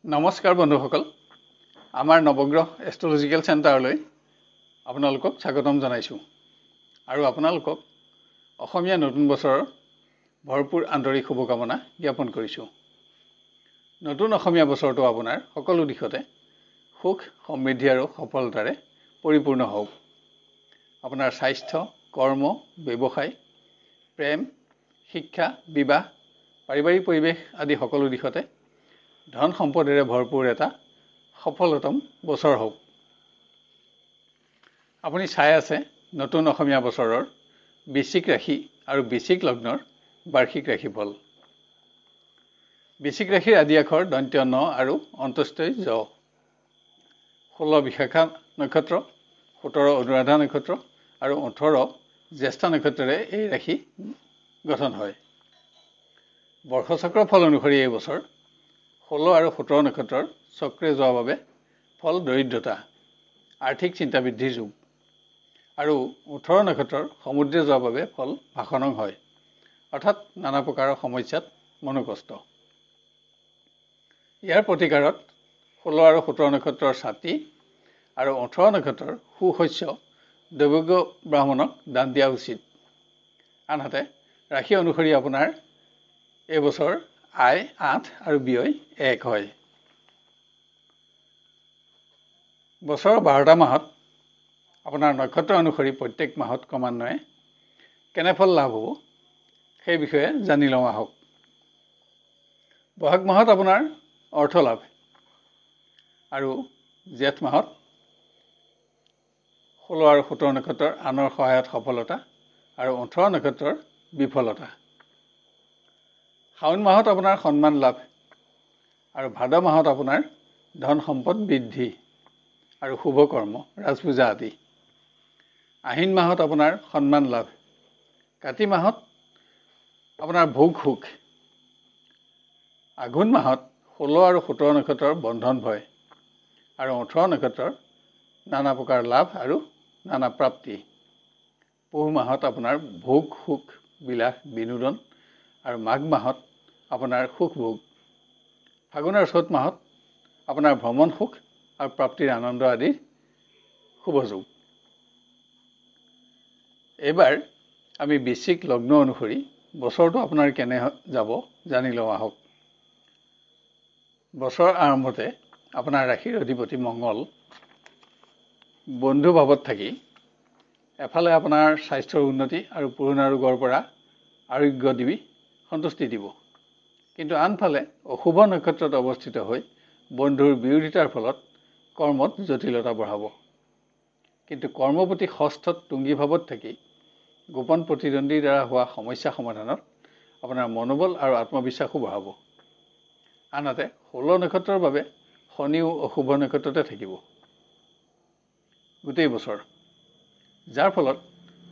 নমস্কাৰ বন্ধুসকল, আমাৰ নৱগ্ৰহ এষ্ট্ৰলজিকেল চেণ্টাৰলৈ আপোনালোকক স্বাগতম জনাইছোঁ আৰু আপোনালোকক অসমীয়া নতুন বছৰৰ ভৰপূৰ আন্তৰিক শুভকামনা জ্ঞাপন কৰিছোঁ। নতুন অসমীয়া বছৰটো আপোনাৰ সকলো দিশতে সুখ, সমৃদ্ধি আৰু সফলতাৰে পৰিপূৰ্ণ হওক। আপোনাৰ স্বাস্থ্য, কৰ্ম, ব্যৱসায়, প্ৰেম, শিক্ষা, বিবাহ, পাৰিবাৰিক পৰিৱেশ আদি সকলো দিশতে ধন সম্পদেৰে ভৰপূৰ এটা সফলতম বছৰ হওক। আপুনি চাই আছে নতুন অসমীয়া বছৰৰ বৃশ্চিক ৰাশি আৰু বৃশ্চিক লগ্নৰ বাৰ্ষিক ৰাশিফল। বৃশ্চিক ৰাশিৰ আদি আখৰ দন্ত্য ন আৰু অন্তস্থই জ। 16 বিশাখা নক্ষত্ৰ, 17 অনুৰাধা নক্ষত্ৰ আৰু 18 জ্যেষ্ঠ নক্ষত্ৰৰে এই ৰাশি গঠন হয়। বৰ্ষচক্ৰৰ ফল অনুসৰি এই বছৰ 16 আৰু 17 নক্ষত্ৰৰ চক্ৰে যোৱাৰ বাবে ফল দৰিদ্ৰতা, আৰ্থিক চিন্তা বৃদ্ধিৰ যুগ আৰু 18 নক্ষত্ৰৰ সমুদ্ৰে যোৱাৰ বাবে ফল ভাষণং হয়, অৰ্থাৎ নানা প্ৰকাৰৰ সমস্যাত মনোকষ্ট। ইয়াৰ প্ৰতিকাৰত 16 আৰু 17 নক্ষত্ৰৰ ছাতি আৰু 18 নক্ষত্ৰৰ সুশস্য দৈৱজ্ঞ ব্ৰাহ্মণক দান দিয়া উচিত। আনহাতে ৰাশি অনুসৰি আপোনাৰ এইবছৰ আয় 8 আৰু ব্যয় 1 হয়। বছৰৰ 12টা মাহত আপোনাৰ নক্ষত্ৰ অনুসৰি প্ৰত্যেক মাহত ক্ৰমান্বয়ে কেনে ফল লাভ হ'ব সেই বিষয়ে জানি লওঁ আহক। বহাগ মাহত আপোনাৰ অৰ্থ লাভ আৰু জেঠ মাহত 16 আৰু 17 নক্ষত্ৰৰ আনৰ সহায়ত সফলতা আৰু 18 নক্ষত্ৰৰ বিফলতা। শাওণ মাহত আপোনাৰ সন্মান লাভ আৰু ভাদ মাহত আপোনাৰ ধন সম্পদ বৃদ্ধি আৰু শুভ কৰ্ম, ৰাজপূজা আদি। আহিন মাহত আপোনাৰ সন্মান লাভ, কাতি মাহত আপোনাৰ ভোগ সুখ, আঘোণ মাহত 16 আৰু 17 নক্ষত্ৰৰ বন্ধন ভয় আৰু 18 নক্ষত্ৰৰ নানা প্ৰকাৰ লাভ আৰু নানা প্ৰাপ্তি। পুহ মাহত আপোনাৰ ভোগ সুখ, বিলাস, বিনোদন আৰু মাঘ মাহত আপোনাৰ সুখ ভোগ। ফাগুন আৰু চ'ত মাহত আপোনাৰ ভ্ৰমণ সুখ আৰু প্ৰাপ্তিৰ আনন্দ আদিৰ শুভযোগ। এইবাৰ আমি বৃশ্চিক লগ্ন অনুসৰি বছৰটো আপোনাৰ কেনে যাব জানি লওঁ আহক। বছৰৰ আৰম্ভতে আপোনাৰ ৰাশিৰ অধিপতি মংগল বন্ধু ভাৱত থাকি এফালে আপোনাৰ স্বাস্থ্যৰ উন্নতি আৰু পুৰণা ৰোগৰ পৰা আৰোগ্য দি সন্তুষ্টি দিব, কিন্তু আনফালে অশুভ নক্ষত্ৰত অৱস্থিত হৈ বন্ধুৰ বিৰোধিতাৰ ফলত কৰ্মত জটিলতা বঢ়াব। কিন্তু কৰ্মপতি ষষ্ঠত তুংগী ভাৱত থাকি গোপন প্ৰতিদ্বন্দ্বীৰ দ্বাৰা হোৱা সমস্যা সমাধানত আপোনাৰ মনোবল আৰু আত্মবিশ্বাসো বঢ়াব। আনহাতে 16 নক্ষত্ৰৰ বাবে শনিও অশুভ নক্ষত্ৰতে থাকিব গোটেই বছৰ, যাৰ ফলত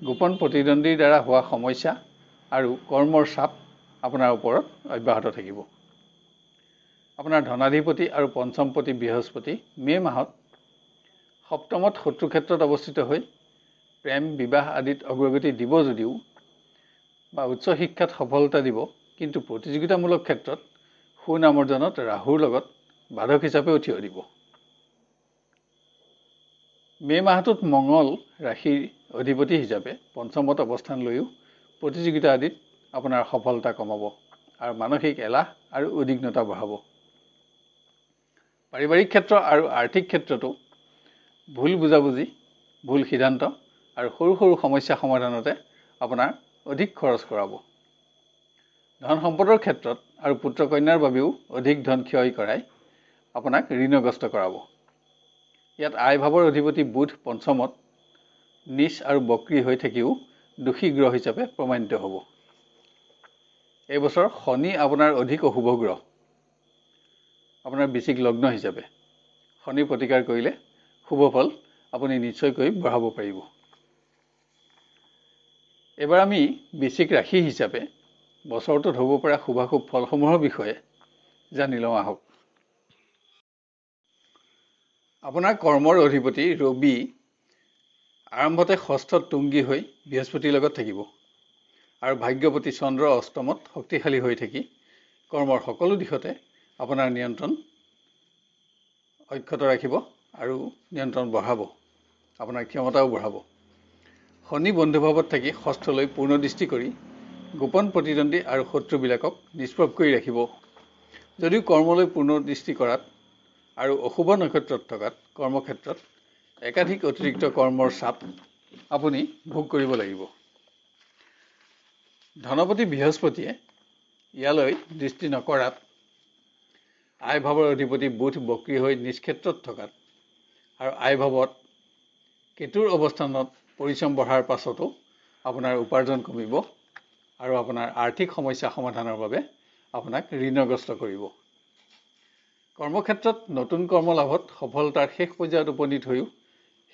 গোপন প্ৰতিদ্বন্দ্বীৰ দ্বাৰা হোৱা সমস্যা আৰু কৰ্মৰ চাপ আপোনাৰ ওপৰত অব্যাহত থাকিব। আপোনাৰ ধনাধিপতি আৰু পঞ্চমপতি বৃহস্পতি মে মাহত সপ্তমত শত্ৰু ক্ষেত্ৰত অৱস্থিত হৈ প্ৰেম, বিবাহ আদিত অগ্ৰগতি দিব যদিও বা উচ্চ শিক্ষাত সফলতা দিব, কিন্তু প্ৰতিযোগিতামূলক ক্ষেত্ৰত সুনাম অৰ্জনত ৰাহুৰ লগত বাধক হিচাপে থিয় দিব। মে মাহটোত মংগল ৰাশিৰ অধিপতি হিচাপে পঞ্চমত অৱস্থান লৈও প্ৰতিযোগিতা আদিত আপোনাৰ সফলতা কমাব আৰু মানসিক এলাহ আৰু উদ্বিগ্নতা বঢ়াব। পাৰিবাৰিক ক্ষেত্ৰ আৰু আৰ্থিক ক্ষেত্ৰতো ভুল বুজাবুজি, ভুল সিদ্ধান্ত আৰু সৰু সৰু সমস্যা সমাধানতে আপোনাৰ অধিক খৰচ কৰাব। ধন সম্পদৰ ক্ষেত্ৰত আৰু পুত্ৰ কন্যাৰ বাবেও অধিক ধন ক্ষয় কৰাই আপোনাক ঋণগ্ৰস্ত কৰাব। ইয়াত আয় ভাৱৰ অধিপতি বুধ পঞ্চমত নিচ আৰু বক্ৰী হৈ থাকিও দোষী গ্ৰহ হিচাপে প্ৰমাণিত হ'ব। এইবছৰ শনি আপোনাৰ অধিক অশুভ গ্ৰহ আপোনাৰ বৃশ্চিক লগ্ন হিচাপে। শনি প্ৰতিকাৰ কৰিলে শুভ ফল আপুনি নিশ্চয়কৈ বঢ়াব পাৰিব। এইবাৰ আমি বৃশ্চিক ৰাশি হিচাপে বছৰটোত হ'ব পৰা শুভাশুভ ফলসমূহৰ বিষয়ে জানি লওঁ আহক। আপোনাৰ কৰ্মৰ অধিপতি ৰবি আৰম্ভতে ষষ্ঠত তুংগী হৈ বৃহস্পতিৰ লগত থাকিব আৰু ভাগ্যপতি চন্দ্ৰ অষ্টমত শক্তিশালী হৈ থাকি কৰ্মৰ সকলো দিশতে আপোনাৰ নিয়ন্ত্ৰণ অক্ষত ৰাখিব আৰু নিয়ন্ত্ৰণ বঢ়াব, আপোনাৰ ক্ষমতাও বঢ়াব। শনি বন্ধুভাৱত থাকি ষষ্ঠলৈ পূৰ্ণ দৃষ্টি কৰি গোপন প্ৰতিদ্বন্দ্বী আৰু শত্ৰুবিলাকক নিষ্প্ৰভ কৰি ৰাখিব। যদিও কৰ্মলৈ পূৰ্ণ দৃষ্টি কৰাত আৰু অশুভ নক্ষত্ৰত থকাত কৰ্মক্ষেত্ৰত একাধিক অতিৰিক্ত কৰ্মৰ চাপ আপুনি ভোগ কৰিব লাগিব। ধনপতি বৃহস্পতিয়ে ইয়ালৈ দৃষ্টি নকৰাত আয়ভাৱৰ অধিপতি বুধ বক্ৰী হৈ নিষ্ক্ষেত্ৰত থকাত আৰু আয়ভাৱত কেতুৰ অৱস্থানত পৰিশ্ৰম বঢ়াৰ পাছতো আপোনাৰ উপাৰ্জন কমিব আৰু আপোনাৰ আৰ্থিক সমস্যা সমাধানৰ বাবে আপোনাক ঋণগ্ৰস্ত কৰিব। কৰ্মক্ষেত্ৰত নতুন কৰ্মলাভত সফলতাৰ শেষ পৰ্যায়ত উপনীত হৈও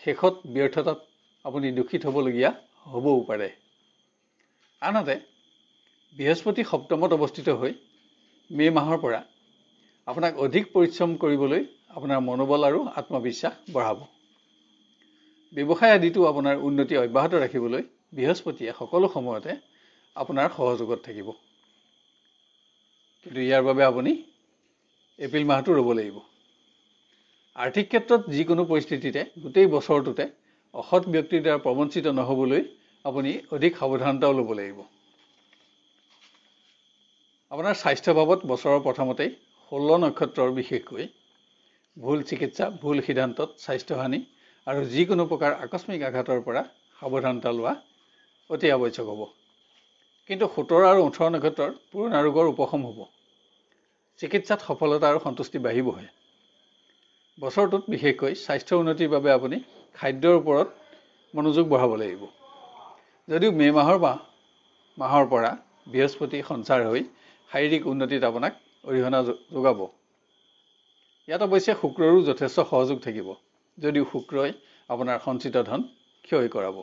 শেষত ব্যৰ্থতাত আপুনি দূষিত হ'বলগীয়া হ'বও পাৰে। আনহাতে বৃহস্পতি সপ্তমত অৱস্থিত হৈ মে' মাহৰ পৰা আপোনাক অধিক পৰিশ্ৰম কৰিবলৈ আপোনাৰ মনোবল আৰু আত্মবিশ্বাস বঢ়াব। ব্যৱসায় আদিতো আপোনাৰ উন্নতি অব্যাহত ৰাখিবলৈ বৃহস্পতিয়ে সকলো সময়তে আপোনাৰ সহযোগত থাকিব। কিন্তু ইয়াৰ বাবে আপুনি এপ্ৰিল মাহটো ৰ'ব লাগিব। আৰ্থিক ক্ষেত্ৰত যিকোনো পৰিস্থিতিতে গোটেই বছৰটোতে অসৎ ব্যক্তিৰ দ্বাৰা প্ৰবঞ্চিত নহ'বলৈ আপুনি অধিক সাৱধানতাও ল'ব লাগিব। আপোনাৰ স্বাস্থ্য ভাৱত বছৰৰ প্ৰথমতেই 16 নক্ষত্ৰৰ বিশেষকৈ ভুল চিকিৎসা, ভুল সিদ্ধান্তত স্বাস্থ্যহানি আৰু যিকোনো প্ৰকাৰ আকস্মিক আঘাতৰ পৰা সাৱধানতা লোৱা অতি আৱশ্যক হ'ব। কিন্তু 17 আৰু 18 নক্ষত্ৰৰ পুৰণা ৰোগৰ উপশম হ'ব। চিকিৎসাত সফলতা আৰু সন্তুষ্টি বাঢ়িবহে। বছৰটোত বিশেষকৈ স্বাস্থ্য উন্নতিৰ বাবে আপুনি খাদ্যৰ ওপৰত মনোযোগ বঢ়াব লাগিব। যদিও মে' মাহৰ পৰা বৃহস্পতি সঞ্চাৰ হৈ শাৰীৰিক উন্নতিত আপোনাক অৰিহণা যোগাব। ইয়াত অৱশ্যে শুক্ৰৰো যথেষ্ট সহযোগ থাকিব, যদিও শুক্ৰই আপোনাৰ সঞ্চিত ধন ক্ষয় কৰাব।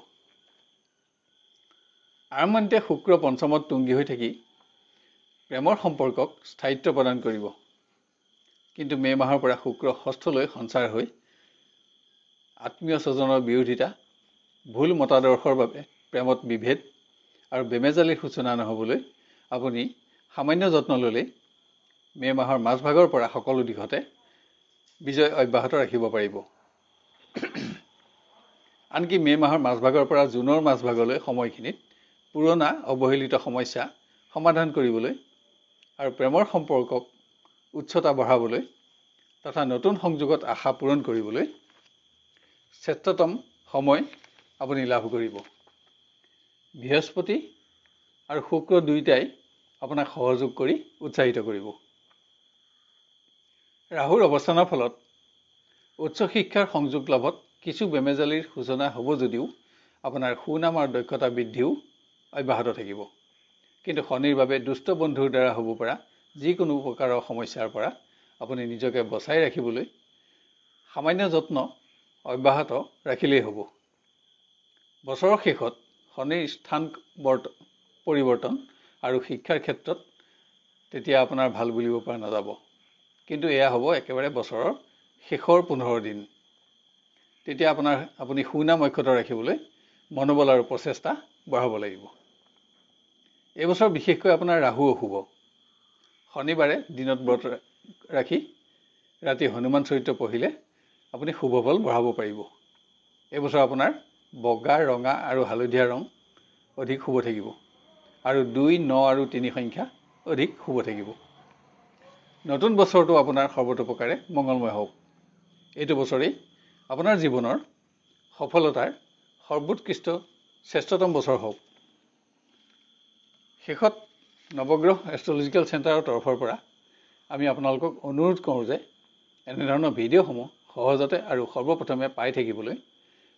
আৰম্ভণিতে শুক্ৰ পঞ্চমত তুংগী হৈ থাকি প্ৰেমৰ সম্পৰ্কক স্থায়িত্ব প্ৰদান কৰিব। কিন্তু মে' মাহৰ পৰা শুক্ৰ ষষ্ঠলৈ সঞ্চাৰ হৈ আত্মীয় স্বজনৰ বিৰোধিতা, ভুল মতাদৰ্শৰ বাবে প্ৰেমত বিভেদ আৰু বেমেজালিৰ সূচনা নহ'বলৈ আপুনি সামান্য যত্ন ল'লেই মে' মাহৰ মাজভাগৰ পৰা সকলো দিশতে বিজয় অব্যাহত ৰাখিব পাৰিব। আনকি মে' মাহৰ মাজভাগৰ পৰা জুনৰ মাজভাগলৈ সময়খিনিত পুৰণা অৱহেলিত সমস্যা সমাধান কৰিবলৈ আৰু প্ৰেমৰ সম্পৰ্কক উচ্চতা বঢ়াবলৈ তথা নতুন সংযোগত আশা পূৰণ কৰিবলৈ শ্ৰেষ্ঠতম সময় আপুনি লাভ কৰিব। বৃহস্পতি আৰু শুক্ৰ দুয়োটাই আপোনাক সহযোগ কৰি উৎসাহিত কৰিব। ৰাহুৰ অৱস্থানৰ ফলত উচ্চ শিক্ষাৰ সংযোগ লাভত কিছু বেমেজালিৰ সূচনা হ'ব যদিও আপোনাৰ সুনাম আৰু দক্ষতা বৃদ্ধিও অব্যাহত থাকিব। কিন্তু শনিৰ বাবে দুষ্ট বন্ধুৰ দ্বাৰা হ'ব পৰা যিকোনো প্ৰকাৰৰ সমস্যাৰ পৰা আপুনি নিজকে বচাই ৰাখিবলৈ সামান্য যত্ন অব্যাহত ৰাখিলেই হ'ব। বছৰৰ শেষত শনিৰ স্থান পৰিৱৰ্তন আৰু শিক্ষাৰ ক্ষেত্ৰত তেতিয়া আপোনাৰ ভাল বুলিব পৰা নাযাব। কিন্তু এয়া হ'ব একেবাৰে বছৰৰ শেষৰ 15 দিন। তেতিয়া আপুনি সুনাম অক্ষত ৰাখিবলৈ মনোবল আৰু প্ৰচেষ্টা বঢ়াব লাগিব। এইবছৰ বিশেষকৈ আপোনাৰ ৰাহু অশুভ। শনিবাৰে দিনত ব্ৰত ৰাখি ৰাতি হনুমান চৰিত্ৰ পঢ়িলে আপুনি শুভ ফল বঢ়াব পাৰিব। এইবছৰ আপোনাৰ বগা, ৰঙা আৰু হালধীয়া ৰং অধিক শুভ থাকিব আৰু 2, 9 আৰু 3 সংখ্যা অধিক শুভ থাকিব। নতুন বছৰটো আপোনাৰ সৰ্বতোপ্ৰকাৰে মংগলময় হওক। এইটো বছৰেই আপোনাৰ জীৱনৰ সফলতাৰ সৰ্বোৎকৃষ্ট শ্ৰেষ্ঠতম বছৰ হওক। শেষত নৱগ্ৰহ এষ্ট্ৰলজিকেল চেণ্টাৰৰ তৰফৰ পৰা আমি আপোনালোকক অনুৰোধ কৰোঁ যে এনেধৰণৰ ভিডিঅ'সমূহ সহজতে আৰু সৰ্বপ্ৰথমে পাই থাকিবলৈ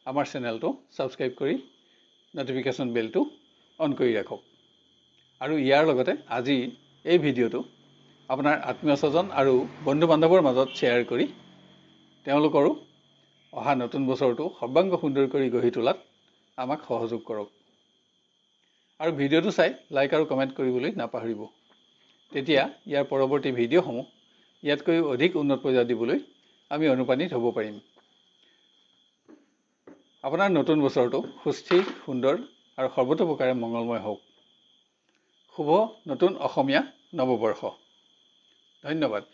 আমাৰ চেনেলটো ছাবস্ক্ৰাইব কৰি নটিফিকেশ্যন বেলটো অন কৰি ৰাখক। আৰু ইয়াৰ লগতে আজি এই ভিডিঅ'টো আপোনাৰ আত্মীয় স্বজন আৰু বন্ধু বান্ধৱৰ মাজত শ্বেয়াৰ কৰি তেওঁলোকৰো অহা নতুন বছৰটো সৰ্বাংগ সুন্দৰ কৰি গঢ়ি তোলাত আমাক সহযোগ কৰক। আৰু ভিডিঅ'টো চাই লাইক আৰু কমেণ্ট কৰিবলৈ নাপাহৰিব। তেতিয়া ইয়াৰ পৰৱৰ্তী ভিডিঅ'সমূহ ইয়াতকৈও অধিক উন্নত পৰ্যায়ত দিবলৈ আমি অনুপ্ৰাণিত হ'ব পাৰিম। আপোনাৰ নতুন বছৰটো সুস্থিৰ, সুন্দৰ আৰু সৰ্বতোপ্ৰকাৰে মংগলময় হওক। শুভ নতুন অসমীয়া নৱবৰ্ষ। ধন্যবাদ।